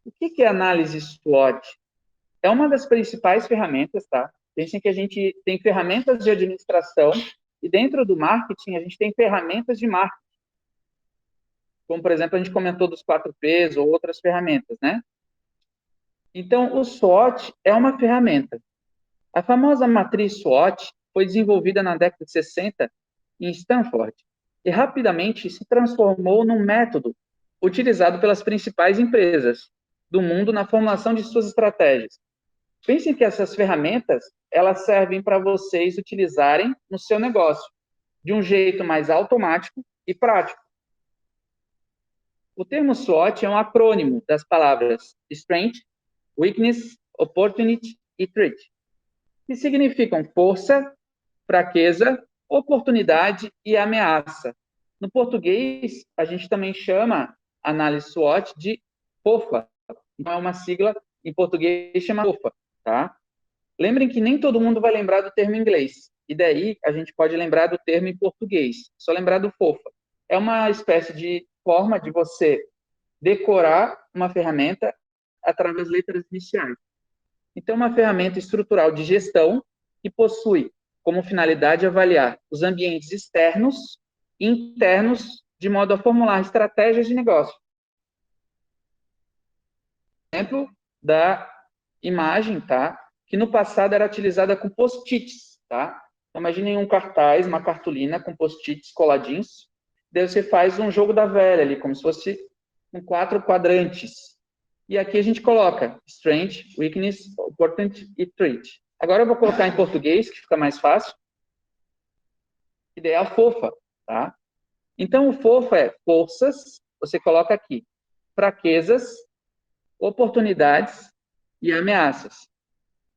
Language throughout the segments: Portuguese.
O que é análise SWOT? É uma das principais ferramentas, tá? Pensem que a gente tem ferramentas de administração e dentro do marketing a gente tem ferramentas de marketing. Como, por exemplo, a gente comentou dos 4Ps ou outras ferramentas, né? Então, o SWOT é uma ferramenta. A famosa matriz SWOT foi desenvolvida na década de 60 em Stanford e rapidamente se transformou num método utilizado pelas principais empresas do mundo na formulação de suas estratégias. Pensem que essas ferramentas, elas servem para vocês utilizarem no seu negócio de um jeito mais automático e prático. O termo SWOT é um acrônimo das palavras Strength, Weakness, Opportunity e Threat, que significam força, fraqueza, oportunidade e ameaça. No português, a gente também chama análise SWOT de FOFA. Então, é uma sigla em português chama FOFA, tá? Lembrem que nem todo mundo vai lembrar do termo em inglês. E daí a gente pode lembrar do termo em português. Só lembrar do FOFA. É uma espécie de forma de você decorar uma ferramenta através das letras iniciais. Então, é uma ferramenta estrutural de gestão que possui como finalidade avaliar os ambientes externos e internos de modo a formular estratégias de negócio. Exemplo da imagem, tá? Que no passado era utilizada com post-its, tá? Então, imaginem um cartaz, uma cartolina com post-its coladinhos. Daí você faz um jogo da velha ali, como se fosse com 4 quadrantes. E aqui a gente coloca Strength, Weakness, Opportunity e Threat. Agora eu vou colocar em português, que fica mais fácil. Ideia fofa, tá? Então, o FOFA é forças, você coloca aqui, fraquezas, oportunidades e ameaças.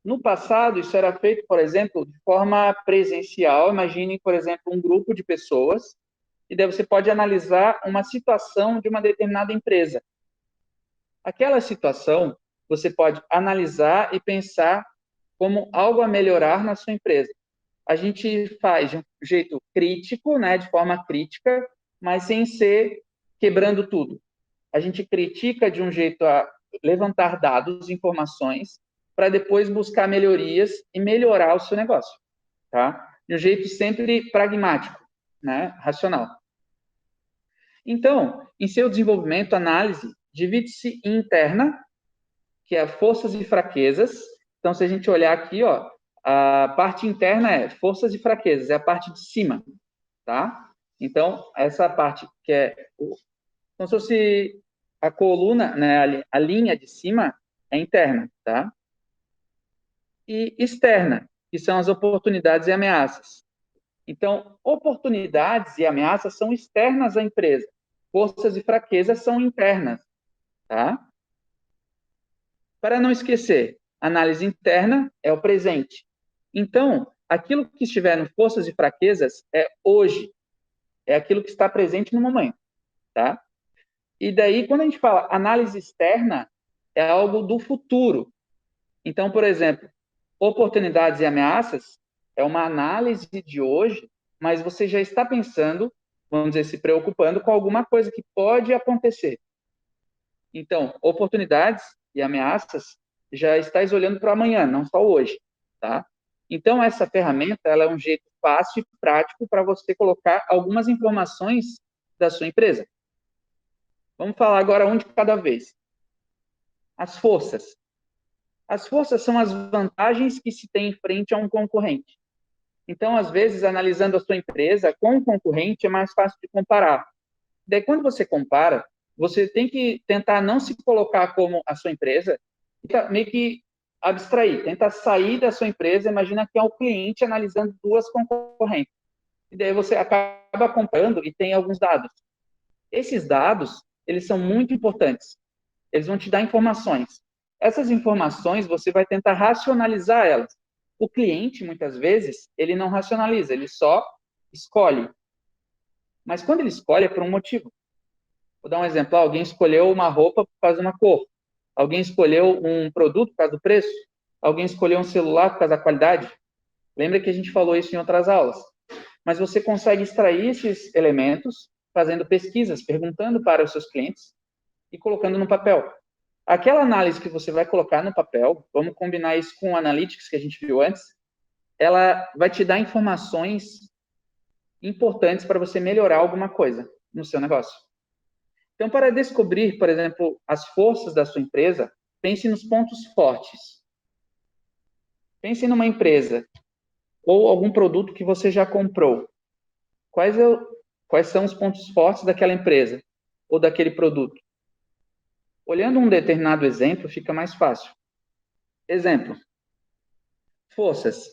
No passado, isso era feito, por exemplo, de forma presencial. Imagine, por exemplo, um grupo de pessoas, e daí você pode analisar uma situação de uma determinada empresa. Aquela situação, você pode analisar e pensar como algo a melhorar na sua empresa. A gente faz de um jeito crítico, né, de forma crítica, mas sem ser quebrando tudo. A gente critica de um jeito a levantar dados, informações, para depois buscar melhorias e melhorar o seu negócio, tá? De um jeito sempre pragmático, né, racional. Então, em seu desenvolvimento, a análise divide-se em interna, que é forças e fraquezas. Então, se a gente olhar aqui, ó, a parte interna é forças e fraquezas, é a parte de cima, tá? Então, essa parte que é como se fosse a coluna, né, a linha de cima é interna, tá? E externa, que são as oportunidades e ameaças. Então, oportunidades e ameaças são externas à empresa. Forças e fraquezas são internas, tá? Para não esquecer, análise interna é o presente. Então, aquilo que estiver no forças e fraquezas é hoje, é aquilo que está presente no momento, tá? E daí, quando a gente fala análise externa, é algo do futuro. Então, por exemplo, oportunidades e ameaças é uma análise de hoje, mas você já está pensando, vamos dizer, se preocupando com alguma coisa que pode acontecer. Então, oportunidades e ameaças já estáis olhando para amanhã, não só hoje, tá? Então, essa ferramenta, ela é um jeito fácil e prático para você colocar algumas informações da sua empresa. Vamos falar agora um de cada vez. As forças. As forças são as vantagens que se tem em frente a um concorrente. Então, às vezes, analisando a sua empresa com o concorrente, é mais fácil de comparar. Daí, quando você compara, você tem que tentar não se colocar como a sua empresa, meio que abstrair, tentar sair da sua empresa, imagina que é o cliente analisando duas concorrentes. E daí você acaba comparando e tem alguns dados. Esses dados, eles são muito importantes. Eles vão te dar informações. Essas informações, você vai tentar racionalizar elas. O cliente, muitas vezes, ele não racionaliza, ele só escolhe. Mas quando ele escolhe, é por um motivo. Vou dar um exemplo. Alguém escolheu uma roupa por causa de uma cor. Alguém escolheu um produto por causa do preço. Alguém escolheu um celular por causa da qualidade. Lembra que a gente falou isso em outras aulas. Mas você consegue extrair esses elementos fazendo pesquisas, perguntando para os seus clientes e colocando no papel. Aquela análise que você vai colocar no papel, vamos combinar isso com o Analytics que a gente viu antes, ela vai te dar informações importantes para você melhorar alguma coisa no seu negócio. Então, para descobrir, por exemplo, as forças da sua empresa, pense nos pontos fortes. Pense numa empresa ou algum produto que você já comprou. Quais são os pontos fortes daquela empresa ou daquele produto? Olhando um determinado exemplo, fica mais fácil. Exemplo. Forças.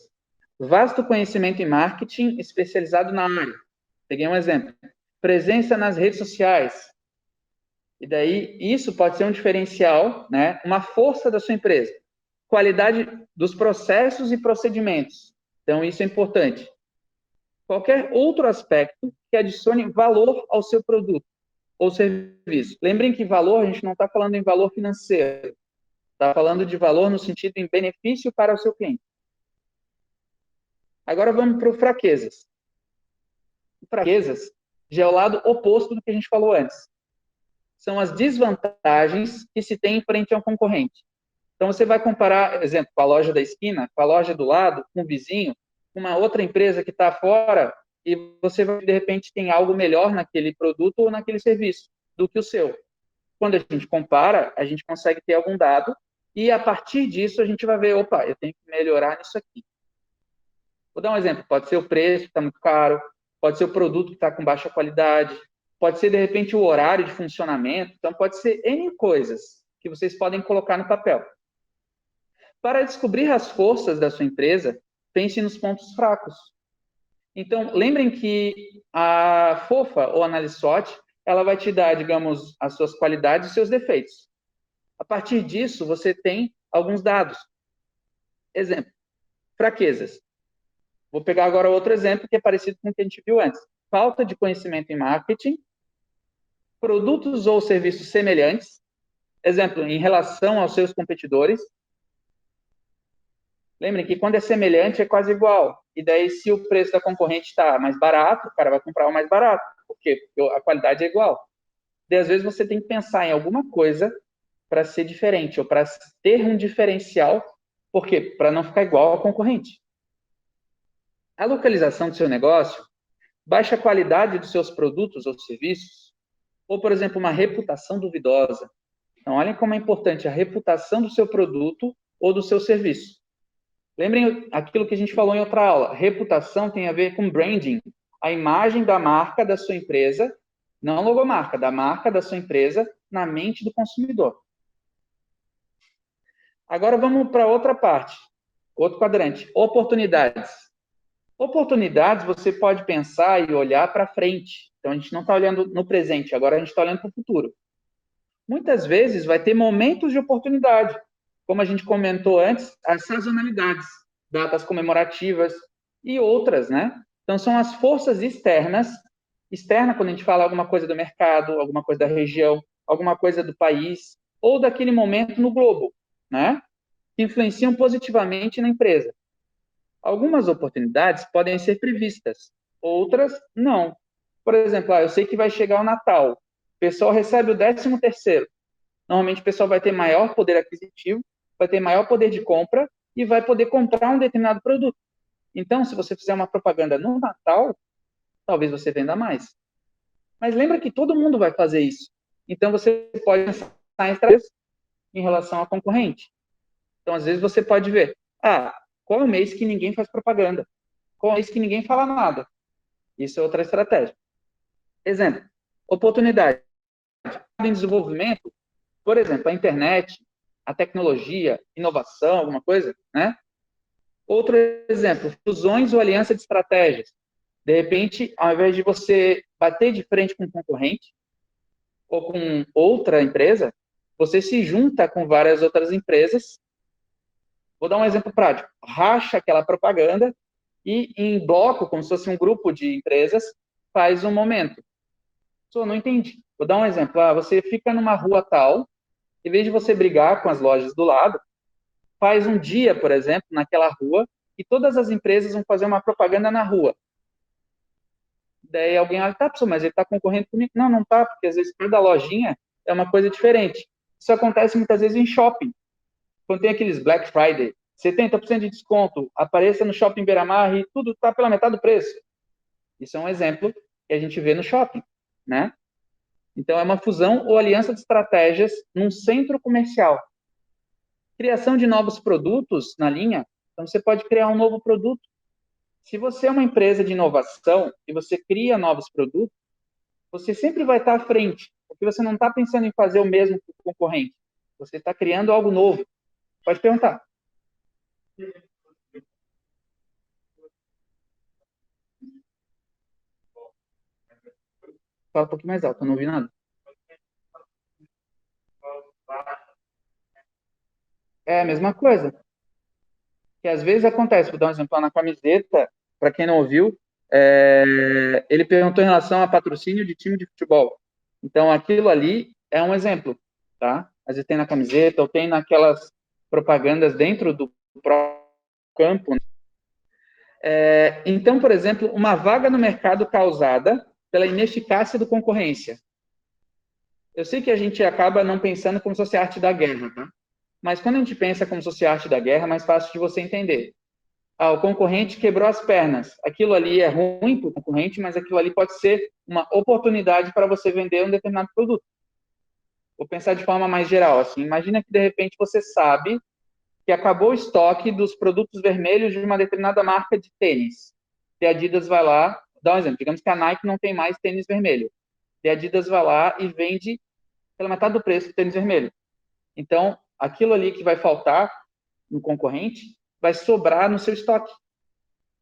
Vasto conhecimento em marketing especializado na área. Peguei um exemplo. Presença nas redes sociais. E daí, isso pode ser um diferencial, né? Uma força da sua empresa. Qualidade dos processos e procedimentos. Então, isso é importante. Qualquer outro aspecto que adicione valor ao seu produto ou serviço. Lembrem que valor, a gente não está falando em valor financeiro. Está falando de valor no sentido em benefício para o seu cliente. Agora vamos para o fraquezas. Fraquezas já é o lado oposto do que a gente falou antes. São as desvantagens que se tem em frente ao concorrente. Então, você vai comparar, exemplo, com a loja da esquina, com a loja do lado, com o vizinho, com uma outra empresa que está fora, e você, de repente, tem algo melhor naquele produto ou naquele serviço do que o seu. Quando a gente compara, a gente consegue ter algum dado, e a partir disso a gente vai ver, opa, eu tenho que melhorar nisso aqui. Vou dar um exemplo, pode ser o preço que está muito caro, pode ser o produto que está com baixa qualidade, pode ser, de repente, o horário de funcionamento, então pode ser N coisas que vocês podem colocar no papel. Para descobrir as forças da sua empresa, pense nos pontos fracos. Então, lembrem que a FOFA, ou análise SWOT, ela vai te dar, digamos, as suas qualidades e seus defeitos. A partir disso, você tem alguns dados. Exemplo, fraquezas. Vou pegar agora outro exemplo que é parecido com o que a gente viu antes. Falta de conhecimento em marketing, produtos ou serviços semelhantes, exemplo, em relação aos seus competidores. Lembrem que quando é semelhante é quase igual. E daí, se o preço da concorrente está mais barato, o cara vai comprar o mais barato. Por quê? Porque a qualidade é igual. E às vezes você tem que pensar em alguma coisa para ser diferente, ou para ter um diferencial. Por quê? Para não ficar igual ao concorrente. A localização do seu negócio, baixa qualidade dos seus produtos ou serviços, ou, por exemplo, uma reputação duvidosa. Então, olhem como é importante a reputação do seu produto ou do seu serviço. Lembrem aquilo que a gente falou em outra aula. Reputação tem a ver com branding, a imagem da marca da sua empresa, não logomarca, da marca da sua empresa na mente do consumidor. Agora vamos para outra parte, outro quadrante, oportunidades. Oportunidades você pode pensar e olhar para frente. Então a gente não está olhando no presente, agora a gente está olhando para o futuro. Muitas vezes vai ter momentos de oportunidade, como a gente comentou antes, as sazonalidades, datas comemorativas e outras, né? Então, são as forças externas. Externa, quando a gente fala alguma coisa do mercado, alguma coisa da região, alguma coisa do país, ou daquele momento no globo, né? Que influenciam positivamente na empresa. Algumas oportunidades podem ser previstas, outras não. Por exemplo, eu sei que vai chegar o Natal, o pessoal recebe o 13º. Normalmente o pessoal vai ter maior poder aquisitivo, vai ter maior poder de compra e vai poder comprar um determinado produto. Então, se você fizer uma propaganda no Natal, talvez você venda mais. Mas lembra que todo mundo vai fazer isso. Então, você pode pensar em estratégias em relação ao concorrente. Então, às vezes, você pode ver, qual é o mês que ninguém faz propaganda? Qual é o mês que ninguém fala nada? Isso é outra estratégia. Exemplo, oportunidade. Em desenvolvimento, por exemplo, a internet, a tecnologia, inovação, alguma coisa, né? Outro exemplo, fusões ou aliança de estratégias. De repente, ao invés de você bater de frente com um concorrente ou com outra empresa, você se junta com várias outras empresas. Vou dar um exemplo prático. Racha aquela propaganda e, em bloco, como se fosse um grupo de empresas, faz um momento. Só não entendi. Vou dar um exemplo. Você fica numa rua tal, em vez de você brigar com as lojas do lado, faz um dia, por exemplo, naquela rua, e todas as empresas vão fazer uma propaganda na rua. Daí alguém olha, tá, pessoal, mas ele está concorrendo comigo. Não, não tá, porque às vezes cada lojinha é uma coisa diferente. Isso acontece muitas vezes em shopping. Quando tem aqueles Black Friday, 70% de desconto, apareça no Shopping Beira-Mar e tudo está pela metade do preço. Isso é um exemplo que a gente vê no shopping, né? Então, é uma fusão ou aliança de estratégias num centro comercial. Criação de novos produtos na linha. Então, você pode criar um novo produto. Se você é uma empresa de inovação e você cria novos produtos, você sempre vai estar à frente, porque você não está pensando em fazer o mesmo que o concorrente. Você está criando algo novo. Pode perguntar. Fala um pouquinho mais alto, eu não ouvi nada. É a mesma coisa. Que às vezes acontece, vou dar um exemplo lá na camiseta, para quem não ouviu, ele perguntou em relação a patrocínio de time de futebol. Então, aquilo ali é um exemplo, tá? Às vezes tem na camiseta ou tem naquelas propagandas dentro do próprio campo, né? Então, por exemplo, uma vaga no mercado causada pela ineficácia da concorrência. Eu sei que a gente acaba não pensando como se fosse a arte da guerra, tá? Mas quando a gente pensa como se fosse a arte da guerra, é mais fácil de você entender. O concorrente quebrou as pernas. Aquilo ali é ruim para o concorrente, mas aquilo ali pode ser uma oportunidade para você vender um determinado produto. Vou pensar de forma mais geral. Assim, imagina que, de repente, você sabe que acabou o estoque dos produtos vermelhos de uma determinada marca de tênis. E a Adidas vai lá, dá um exemplo, digamos que a Nike não tem mais tênis vermelho. E a Adidas vai lá e vende pela metade do preço do tênis vermelho. Então, aquilo ali que vai faltar no concorrente vai sobrar no seu estoque.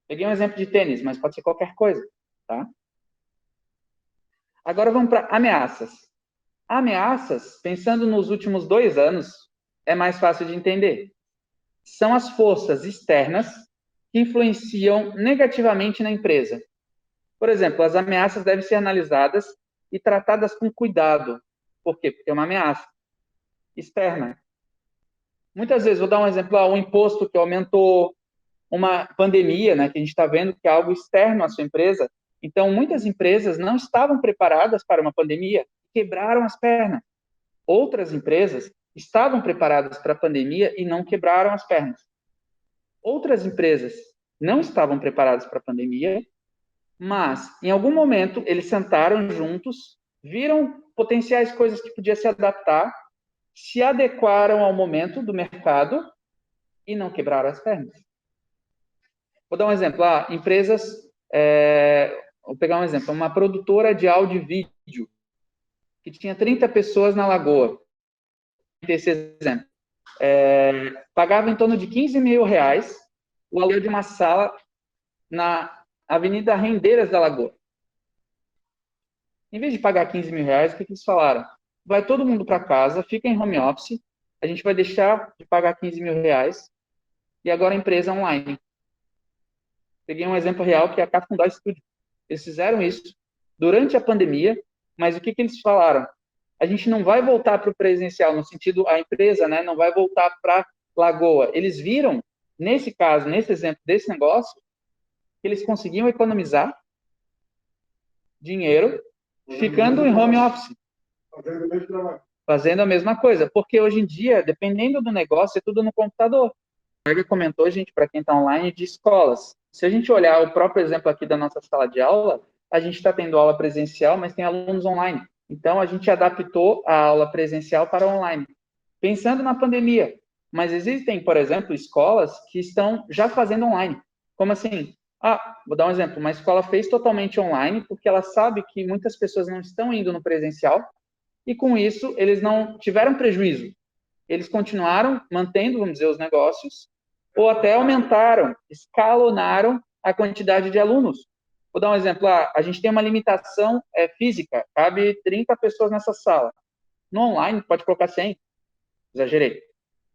Peguei um exemplo de tênis, mas pode ser qualquer coisa, tá? Agora vamos para ameaças. Ameaças, pensando nos últimos 2 anos, é mais fácil de entender. São as forças externas que influenciam negativamente na empresa. Por exemplo, as ameaças devem ser analisadas e tratadas com cuidado. Por quê? Porque é uma ameaça externa. Muitas vezes, vou dar um exemplo, um imposto que aumentou, uma pandemia, né, que a gente está vendo que é algo externo à sua empresa. Então, muitas empresas não estavam preparadas para uma pandemia, quebraram as pernas. Outras empresas estavam preparadas para a pandemia e não quebraram as pernas. Outras empresas não estavam preparadas para a pandemia, mas em algum momento eles sentaram juntos, viram potenciais coisas que podia se adaptar, se adequaram ao momento do mercado e não quebraram as pernas. Vou dar um exemplo. Empresas, vou pegar um exemplo, uma produtora de áudio e vídeo que tinha 30 pessoas na Lagoa. Esse exemplo. Pagava em torno de R$ 15.000 o aluguel de uma sala na Avenida Rendeiras da Lagoa. Em vez de pagar R$ 15.000, o que eles falaram? Vai todo mundo para casa, fica em home office, a gente vai deixar de pagar R$ 15.000 e agora a empresa é online. Peguei um exemplo real que é a Cafundó Studio. Eles fizeram isso durante a pandemia, mas o que eles falaram? A gente não vai voltar para o presencial, no sentido, a empresa, né, não vai voltar para Lagoa. Eles viram, nesse caso, nesse exemplo desse negócio, que eles conseguiam economizar dinheiro ficando em home office. Fazendo a mesma coisa. Porque hoje em dia, dependendo do negócio, é tudo no computador. O colega comentou, gente, para quem está online, de escolas. Se a gente olhar o próprio exemplo aqui da nossa sala de aula, a gente está tendo aula presencial, mas tem alunos online. Então, a gente adaptou a aula presencial para online, pensando na pandemia. Mas existem, por exemplo, escolas que estão já fazendo online. Como assim? Vou dar um exemplo. Uma escola fez totalmente online porque ela sabe que muitas pessoas não estão indo no presencial e, com isso, eles não tiveram prejuízo. Eles continuaram mantendo, vamos dizer, os negócios ou até aumentaram, escalonaram a quantidade de alunos. Vou dar um exemplo. A gente tem uma limitação física, cabe 30 pessoas nessa sala. No online, pode colocar 100. Exagerei.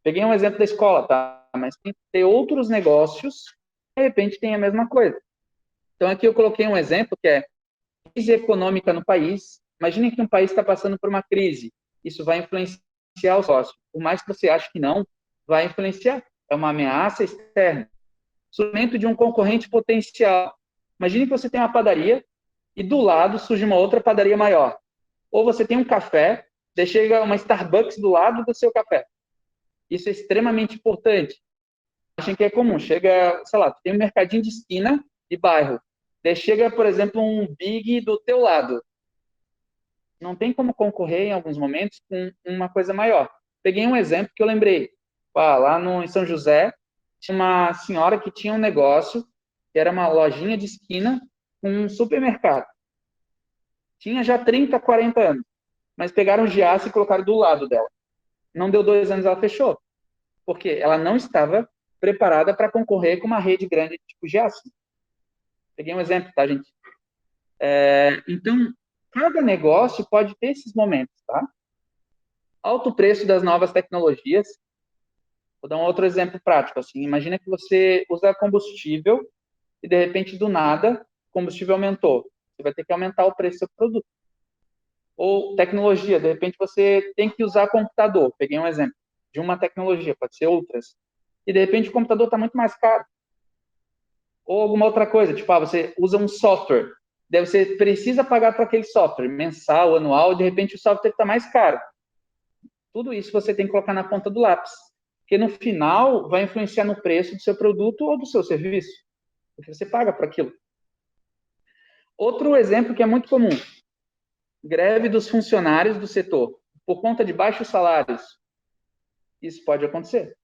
Peguei um exemplo da escola, tá? Mas tem que ter outros negócios, de repente tem a mesma coisa. Então, aqui eu coloquei um exemplo que é crise econômica no país. Imagine que um país está passando por uma crise. Isso vai influenciar o sócio. Por mais que você ache que não, vai influenciar. É uma ameaça externa. Surgimento de um concorrente potencial. Imagine que você tem uma padaria e do lado surge uma outra padaria maior. Ou você tem um café, Daí chega uma Starbucks do lado do seu café. Isso é extremamente importante. Acham que é comum. Chega, sei lá, tem um mercadinho de esquina de bairro. Daí chega, por exemplo, um Big do teu lado. Não tem como concorrer em alguns momentos com uma coisa maior. Peguei um exemplo que eu lembrei. Lá no, em São José, tinha uma senhora que tinha um negócio, que era uma lojinha de esquina com um supermercado. Tinha já 30, 40 anos. Mas pegaram o Giasse e colocaram do lado dela. Não deu 2 anos, ela fechou. Porque ela não estava preparada para concorrer com uma rede grande tipo Giasse. Peguei um exemplo, tá, gente? Então, cada negócio pode ter esses momentos, tá? Alto preço das novas tecnologias. Vou dar um outro exemplo prático, assim. Imagina que você usa combustível e, de repente, do nada, o combustível aumentou. Você vai ter que aumentar o preço do seu produto. Ou tecnologia, de repente, você tem que usar computador. Peguei um exemplo de uma tecnologia, pode ser outras. E, de repente, o computador está muito mais caro. Ou alguma outra coisa, tipo, você usa um software. Daí você precisa pagar para aquele software, mensal, anual, e de repente o software está mais caro. Tudo isso você tem que colocar na ponta do lápis. Porque no final vai influenciar no preço do seu produto ou do seu serviço. Porque você paga por aquilo. Outro exemplo que é muito comum: greve dos funcionários do setor por conta de baixos salários. Isso pode acontecer.